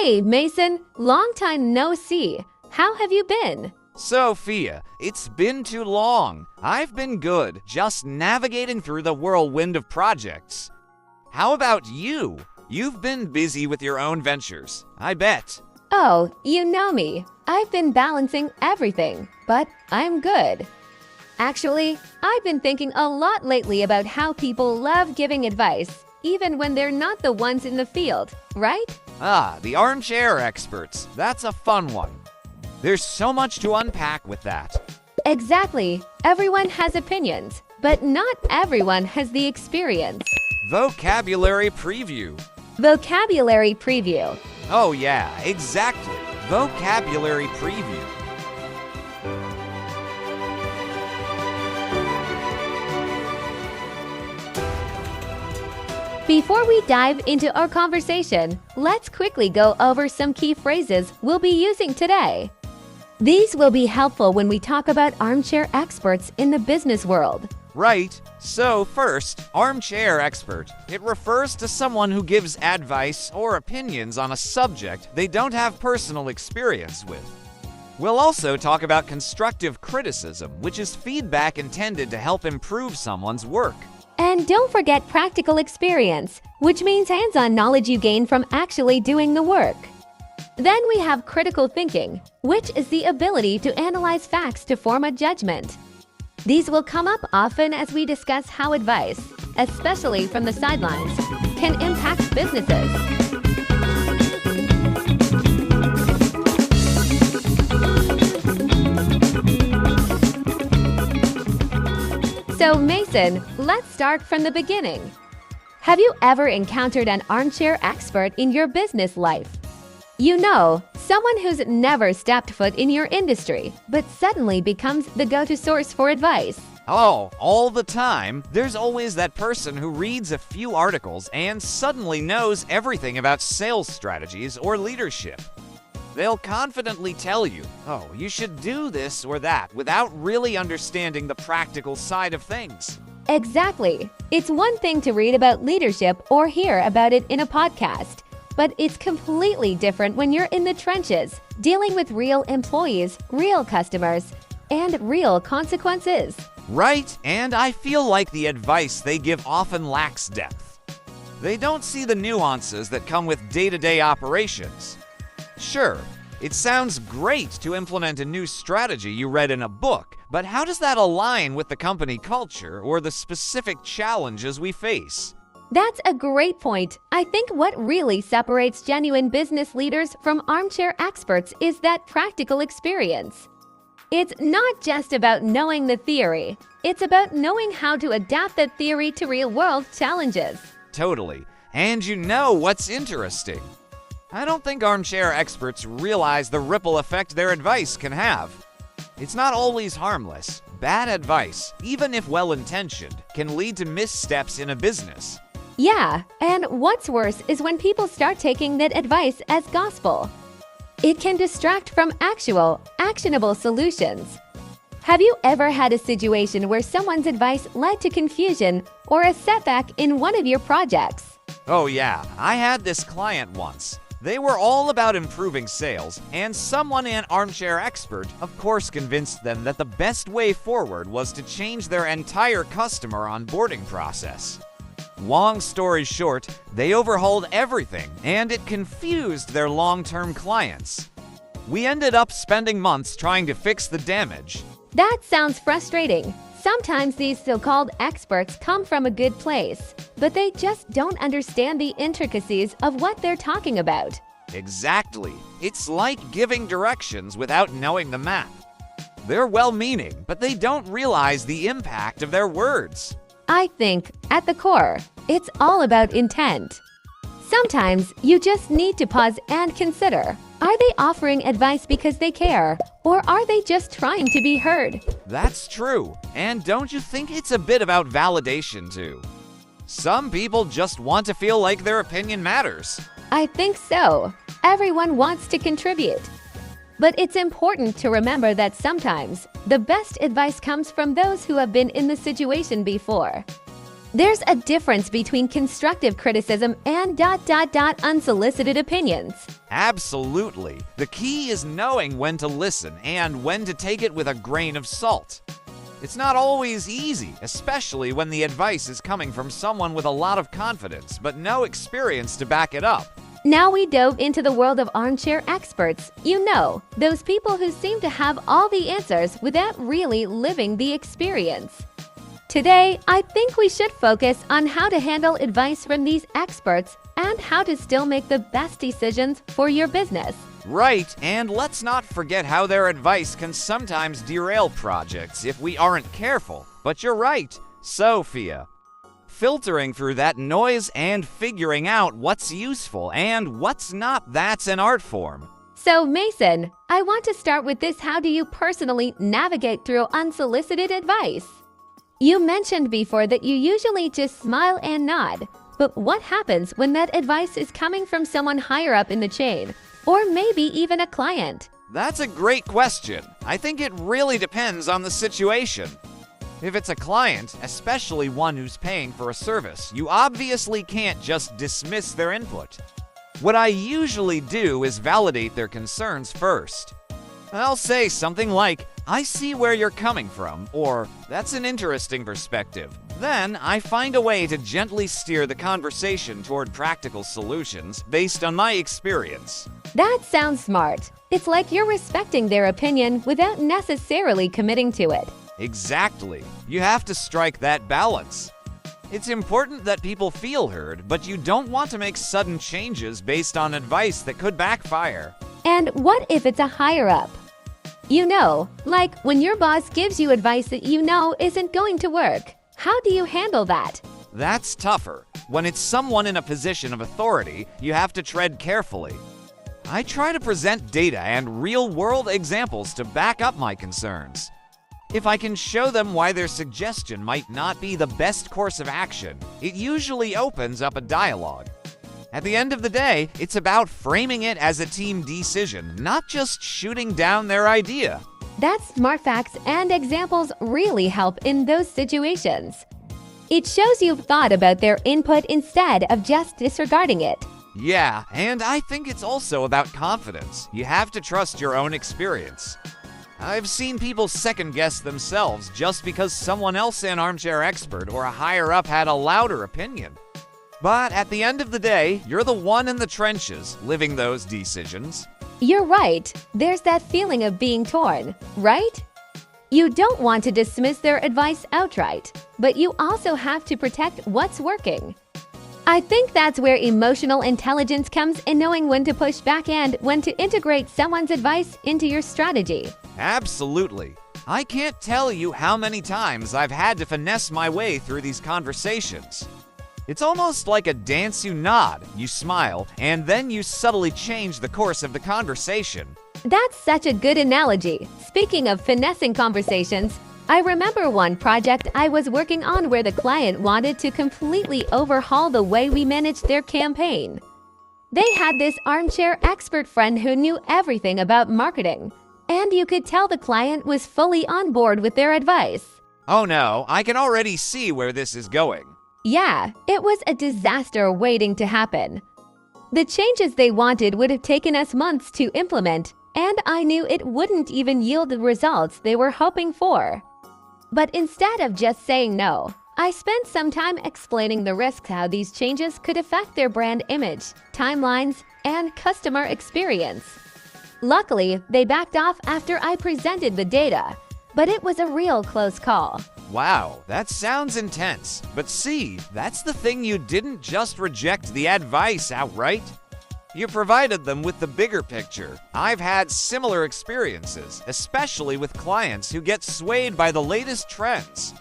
Hey, Mason, long time no see. How have you been? Sophia, it's been too long. I've been good, just navigating through the whirlwind of projects. How about you? You've been busy with your own ventures, I bet. Oh, you know me. I've been balancing everything, but I'm good. Actually, I've been thinking a lot lately about how people love giving advice, even when they're not the ones in the field, right? The armchair experts. That's a fun one. There's so much to unpack with that. Exactly. Everyone has opinions, but not everyone has the experience. Vocabulary preview. Vocabulary preview. Oh yeah, exactly. Vocabulary preview. Before we dive into our conversation, let's quickly go over some key phrases we'll be using today. These will be helpful when we talk about armchair experts in the business world. Right. So first, armchair expert. It refers to someone who gives advice or opinions on a subject they don't have personal experience with. We'll also talk about constructive criticism, which is feedback intended to help improve someone's work. And don't forget practical experience, which means hands-on knowledge you gain from actually doing the work. Then we have critical thinking, which is the ability to analyze facts to form a judgment. These will come up often as we discuss how advice, especially from the sidelines, can impact businesses. So Mason, let's start from the beginning. Have you ever encountered an armchair expert in your business life? You know, someone who's never stepped foot in your industry, but suddenly becomes the go-to source for advice. Oh, all the time. There's always that person who reads a few articles and suddenly knows everything about sales strategies or leadership. They'll confidently tell you, oh, you should do this or that, without really understanding the practical side of things. Exactly. It's one thing to read about leadership or hear about it in a podcast, but it's completely different when you're in the trenches, dealing with real employees, real customers, and real consequences. Right, and I feel like the advice they give often lacks depth. They don't see the nuances that come with day-to-day operations. Sure, it sounds great to implement a new strategy you read in a book, but how does that align with the company culture or the specific challenges we face? That's a great point. I think what really separates genuine business leaders from armchair experts is that practical experience. It's not just about knowing the theory. It's about knowing how to adapt that theory to real-world challenges. Totally. And you know what's interesting? I don't think armchair experts realize the ripple effect their advice can have. It's not always harmless. Bad advice, even if well-intentioned, can lead to missteps in a business. Yeah, and what's worse is when people start taking that advice as gospel. It can distract from actual, actionable solutions. Have you ever had a situation where someone's advice led to confusion or a setback in one of your projects? Oh yeah, I had this client once. They were all about improving sales, and someone an armchair expert, of course, convinced them that the best way forward was to change their entire customer onboarding process. Long story short, they overhauled everything, and it confused their long-term clients. We ended up spending months trying to fix the damage. That sounds frustrating. Sometimes these so-called experts come from a good place, but they just don't understand the intricacies of what they're talking about. Exactly. It's like giving directions without knowing the map. They're well-meaning, but they don't realize the impact of their words. I think, at the core, it's all about intent. Sometimes you just need to pause and consider, are they offering advice because they care, or are they just trying to be heard? That's true. And don't you think it's a bit about validation too? Some people just want to feel like their opinion matters. I think so. Everyone wants to contribute. But it's important to remember that sometimes the best advice comes from those who have been in the situation before. There's a difference between constructive criticism and unsolicited opinions. Absolutely. The key is knowing when to listen and when to take it with a grain of salt. It's not always easy, especially when the advice is coming from someone with a lot of confidence but no experience to back it up. Now we dove into the world of armchair experts. You know, those people who seem to have all the answers without really living the experience. Today, I think we should focus on how to handle advice from these experts and how to still make the best decisions for your business. Right, and let's not forget how their advice can sometimes derail projects if we aren't careful. But you're right, Sophia. Filtering through that noise and figuring out what's useful and what's not, that's an art form. So, Mason, I want to start with this. How do you personally navigate through unsolicited advice? You mentioned before that you usually just smile and nod, but what happens when that advice is coming from someone higher up in the chain, or maybe even a client? That's a great question. I think it really depends on the situation. If it's a client, especially one who's paying for a service, you obviously can't just dismiss their input. What I usually do is validate their concerns first. I'll say something like, "I see where you're coming from," or "That's an interesting perspective." Then I find a way to gently steer the conversation toward practical solutions based on my experience. That sounds smart. It's like you're respecting their opinion without necessarily committing to it. Exactly. You have to strike that balance. It's important that people feel heard, but you don't want to make sudden changes based on advice that could backfire. And what if it's a higher up? You know, like when your boss gives you advice that you know isn't going to work. How do you handle that? That's tougher. When it's someone in a position of authority, you have to tread carefully. I try to present data and real-world examples to back up my concerns. If I can show them why their suggestion might not be the best course of action, it usually opens up a dialogue. At the end of the day, it's about framing it as a team decision, not just shooting down their idea. That smart facts and examples really help in those situations. It shows you've thought about their input instead of just disregarding it. Yeah, and I think it's also about confidence. You have to trust your own experience. I've seen people second-guess themselves just because someone else, an armchair expert or a higher-up, had a louder opinion. But at the end of the day, you're the one in the trenches living those decisions. You're right. There's that feeling of being torn, right? You don't want to dismiss their advice outright, but you also have to protect what's working. I think that's where emotional intelligence comes in, knowing when to push back and when to integrate someone's advice into your strategy. Absolutely. I can't tell you how many times I've had to finesse my way through these conversations. It's almost like a dance. You nod, you smile, and then you subtly change the course of the conversation. That's such a good analogy. Speaking of finessing conversations, I remember one project I was working on where the client wanted to completely overhaul the way we managed their campaign. They had this armchair expert friend who knew everything about marketing, and you could tell the client was fully on board with their advice. Oh no, I can already see where this is going. Yeah, it was a disaster waiting to happen. The changes they wanted would have taken us months to implement, and I knew it wouldn't even yield the results they were hoping for. But instead of just saying no, I spent some time explaining the risks, how these changes could affect their brand image, timelines, and customer experience. Luckily, they backed off after I presented the data, but it was a real close call. Wow, that sounds intense. But see, that's the thing, you didn't just reject the advice outright. You provided them with the bigger picture. I've had similar experiences, especially with clients who get swayed by the latest trends.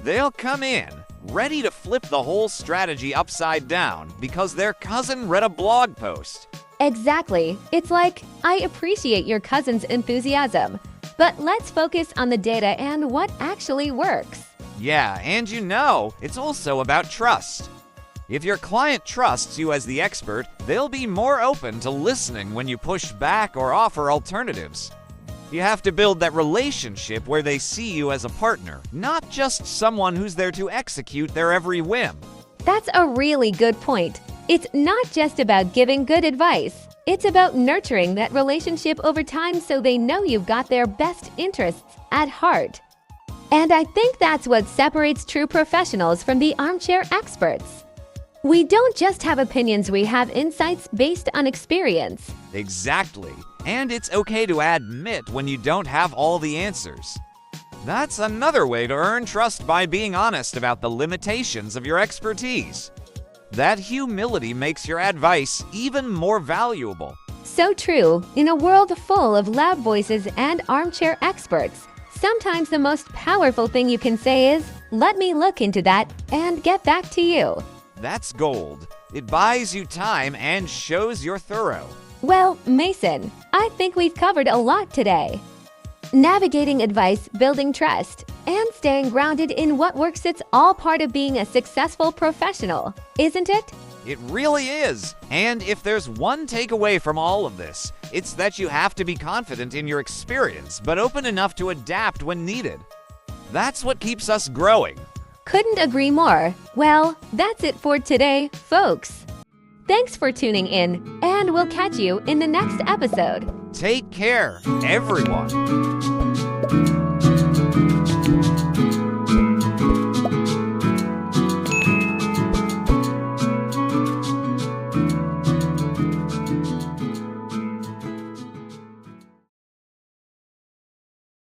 They'll come in, ready to flip the whole strategy upside down because their cousin read a blog post. Exactly. It's like, I appreciate your cousin's enthusiasm, but let's focus on the data and what actually works. Yeah, and you know, it's also about trust. If your client trusts you as the expert, they'll be more open to listening when you push back or offer alternatives. You have to build that relationship where they see you as a partner, not just someone who's there to execute their every whim. That's a really good point. It's not just about giving good advice. It's about nurturing that relationship over time so they know you've got their best interests at heart. And I think that's what separates true professionals from the armchair experts. We don't just have opinions, we have insights based on experience. Exactly. And it's okay to admit when you don't have all the answers. That's another way to earn trust, by being honest about the limitations of your expertise. That humility makes your advice even more valuable. So true. In a world full of loud voices and armchair experts, sometimes the most powerful thing you can say is, "Let me look into that and get back to you." That's gold. It buys you time and shows you're thorough. Well, Mason, I think we've covered a lot today. Navigating advice, building trust, and staying grounded in what works, it's all part of being a successful professional, isn't it? It really is. And if there's one takeaway from all of this, it's that you have to be confident in your experience, but open enough to adapt when needed. That's what keeps us growing. Couldn't agree more. Well, that's it for today, folks. Thanks for tuning in, and we'll catch you in the next episode. Take care, everyone.